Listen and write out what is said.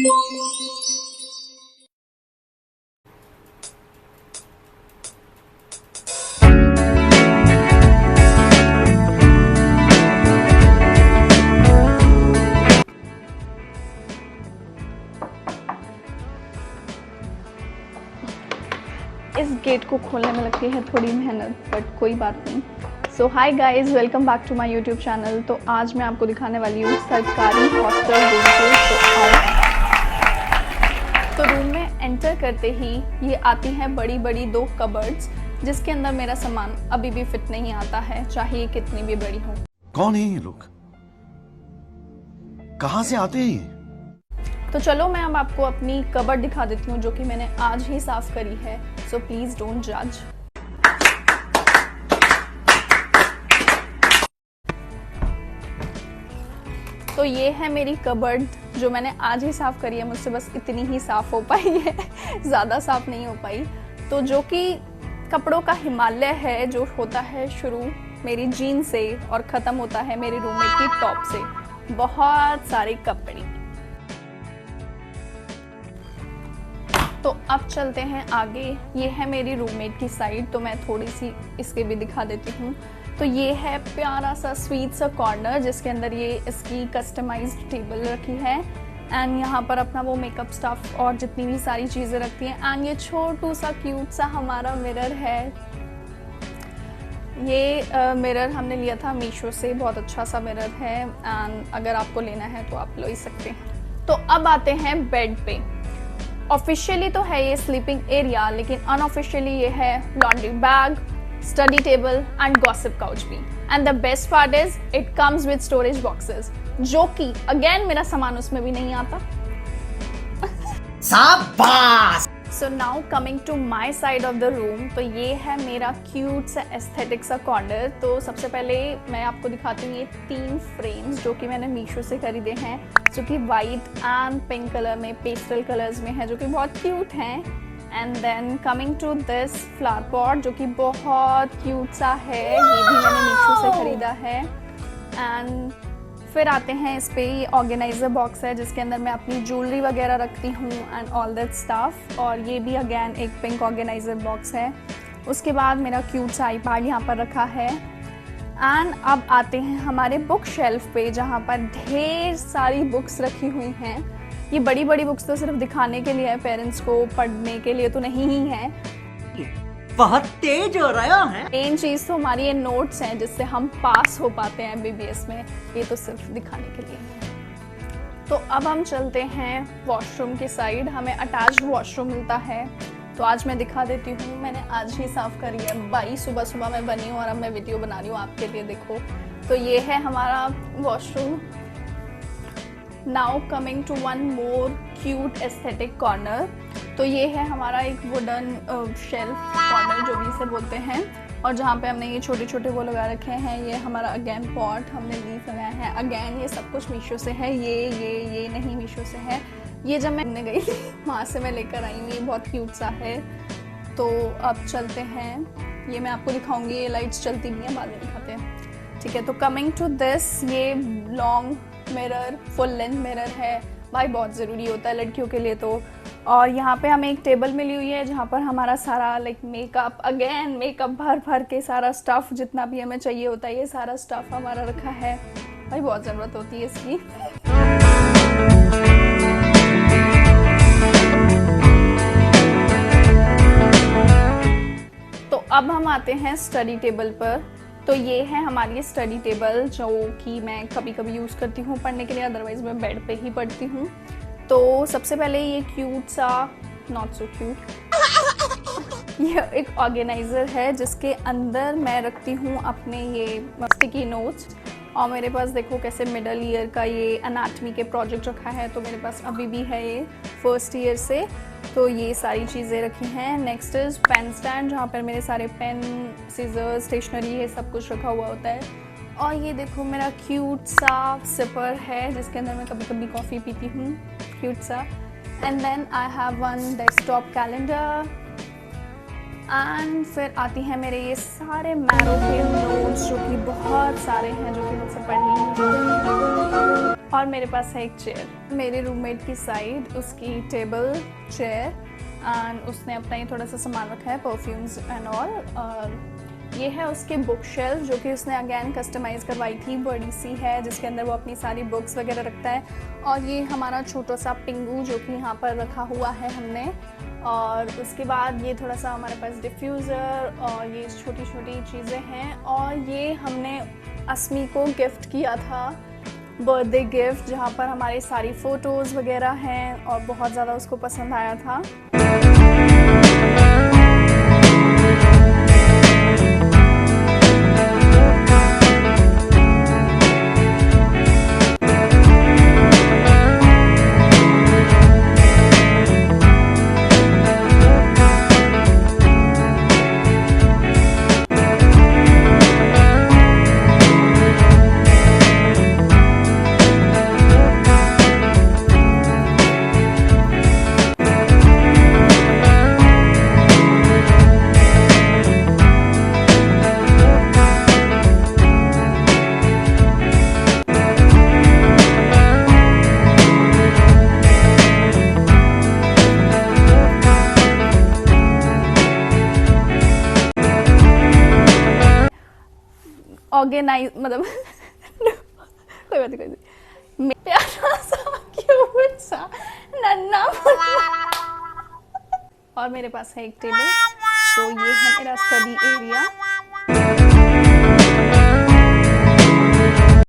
इस गेट को खोलने में लगती है थोड़ी मेहनत, बट कोई बात नहीं। So hi guys, welcome back to my YouTube channel. तो आज मैं आपको दिखाने वाली हूँ सरकारी हॉस्टल रूम को। तो रूम में एंटर करते ही ये आती हैं बड़ी बड़ी 2 कबर्ड्स, जिसके अंदर मेरा सामान अभी भी फिट नहीं आता है, चाहे ये कितनी भी बड़ी हो। कौन है ये लोग? कहाँ से आते हैं ये? तो चलो मैं अब आपको अपनी कबर्ड दिखा देती हूँ, जो कि मैंने आज ही साफ करी है। सो प्लीज डोंट जज। तो ये है मेरी कबर्ड जो मैंने आज ही साफ करी है। मुझसे बस इतनी ही साफ हो पाई है, ज़्यादा साफ नहीं हो पाई। तो जो कि कपड़ों का हिमालय है, जो होता है शुरू मेरी जीन से और ख़त्म होता है मेरी रूममेट की टॉप से। बहुत सारे कपड़े। तो अब चलते हैं आगे। ये है मेरी रूममेट की साइड, तो मैं थोड़ी सी इसके भी दिखा देती हूँ। तो ये है प्यारा सा स्वीट सा कॉर्नर, जिसके अंदर ये इसकी कस्टमाइज्ड टेबल रखी है एंड यहाँ पर अपना वो मेकअप स्टफ और जितनी भी सारी चीज़ें रखती हैं। एंड ये छोटू सा क्यूट सा हमारा मिरर है। ये मिरर हमने लिया था मीशो से, बहुत अच्छा सा मिरर है एंड अगर आपको लेना है तो आप ले ही सकते हैं। तो अब आते हैं बेड पे। ऑफिशियली तो है ये स्लीपिंग एरिया, लेकिन अनऑफिशियली ये है laundry bag, study table and gossip couch भी। And the best part is it comes with storage boxes, जो कि अगेन मेरा सामान उसमें भी नहीं आता। शाबाश। So now coming to my side of the room. तो ये है मेरा क्यूट सा एस्थेटिक सा कॉर्नर। तो सबसे पहले मैं आपको दिखाती हूँ ये 3 फ्रेम्स जो कि मैंने मीशो से खरीदे हैं, जो कि वाइट एंड पिंक कलर में, पेस्टल कलर्स में है, जो कि बहुत क्यूट हैं। And then coming to this flower pot, जो कि बहुत क्यूट सा है, ये भी मैंने मीशो से खरीदा है। एंड फिर आते हैं इस पे, ये ऑर्गेनाइजर बॉक्स है जिसके अंदर मैं अपनी ज्वेलरी वगैरह रखती हूँ एंड ऑल दैट स्टफ। और ये भी अगेन एक पिंक ऑर्गेनाइजर बॉक्स है। उसके बाद मेरा क्यूट सा आईपैड यहाँ पर रखा है। एंड अब आते हैं हमारे बुक शेल्फ पे, जहाँ पर ढेर सारी बुक्स रखी हुई हैं। ये बड़ी बड़ी बुक्स तो सिर्फ दिखाने के लिए है, पेरेंट्स को पढ़ने के लिए तो नहीं ही है। बहुत तेज हो रहा है। मेन चीज तो हमारी ये नोट्स हैं, जिससे हम पास हो पाते हैं MBBS में। ये तो सिर्फ दिखाने के लिए है। तो अब हम चलते हैं वॉशरूम की साइड। हमें अटैच्ड वॉशरूम मिलता है, तो आज मैं दिखा देती हूँ। मैंने आज ही साफ करी है भाई, सुबह सुबह मैं बनी हूँ और अब मैं वीडियो बना रही हूँ आपके लिए, देखो। तो ये है हमारा washroom. Now coming to one more cute aesthetic corner. तो ये है हमारा एक वुडन शेल्फ कॉर्नर, जो भी इसे बोलते हैं, और जहाँ पे हमने ये छोटे छोटे वो लगा रखे हैं। ये हमारा अगेन पॉट हमने लीफ लगाया है। अगेन ये सब कुछ मीशो से है। ये नहीं मीशो से है। ये जब मैं घूमने गई थी वहाँ से मैं लेकर आई हूँ। ये बहुत क्यूट सा है। तो अब चलते हैं, ये मैं आपको दिखाऊंगी। ये लाइट्स चलती भी हैं, बाद में दिखाते हैं, ठीक है। तो कमिंग टू दिस, ये long mirror, full length mirror है भाई, बहुत ज़रूरी होता है लड़कियों के लिए तो। और यहाँ पे हमें एक टेबल मिली हुई है, जहाँ पर हमारा सारा मेकअप, अगेन मेकअप भर भर के सारा स्टफ़ जितना भी हमें चाहिए होता है, ये सारा स्टफ़ हमारा रखा है भाई, बहुत ज़रूरत होती है इसकी। तो अब हम आते हैं स्टडी टेबल पर। तो ये है हमारी स्टडी टेबल, जो कि मैं कभी कभी यूज़ करती हूँ पढ़ने के लिए, अदरवाइज़ मैं बेड पे ही पढ़ती हूँ। तो सबसे पहले ये क्यूट सा, नॉट सो क्यूट, ये एक ऑर्गेनाइज़र है जिसके अंदर मैं रखती हूँ अपने ये स्टिकी नोट्स। और मेरे पास देखो कैसे मिडल ईयर का ये एनाटमी के प्रोजेक्ट रखा है, तो मेरे पास अभी भी है ये फर्स्ट ईयर से। तो ये सारी चीज़ें रखी हैं। नेक्स्ट इज़ पेन स्टैंड, जहाँ पर मेरे सारे पेन, सीजर, स्टेशनरी, ये सब कुछ रखा हुआ होता है। और ये देखो मेरा क्यूट सा सिपर है, जिसके अंदर मैं कभी कभी कॉफ़ी पीती हूँ, क्यूट सा। And then I have one desktop calendar. एंड फिर आती हैं मेरे ये सारे मैरो के नोट्स, जो कि बहुत सारे हैं, जो कि मुझसे पढ़नी है। और और मेरे पास है एक चेयर, मेरे रूममेट की साइड उसकी टेबल चेयर, एंड उसने अपना ही थोड़ा सा सामान रखा है, परफ्यूम्स एंड ऑल। और ये है उसके बुक शेल्फ जो कि उसने अगेन कस्टमाइज़ करवाई थी, बड़ी सी है जिसके अंदर वो अपनी सारी बुक्स वगैरह रखता है। और ये हमारा छोटा सा पिंगू जो कि यहाँ पर रखा हुआ है हमने। और उसके बाद ये थोड़ा सा हमारे पास डिफ्यूज़र और ये छोटी छोटी चीज़ें हैं। और ये हमने अस्मी को गिफ्ट किया था, बर्थडे गिफ्ट, जहाँ पर हमारी सारी फ़ोटोज़ वगैरह हैं और बहुत ज़्यादा उसको पसंद आया था। ऑर्गेनाइज मतलब कोई बात नहीं, प्यारा सा क्यूट सा नन्ना और मेरे पास है एक टेबल। तो ये है मेरा स्टडी एरिया।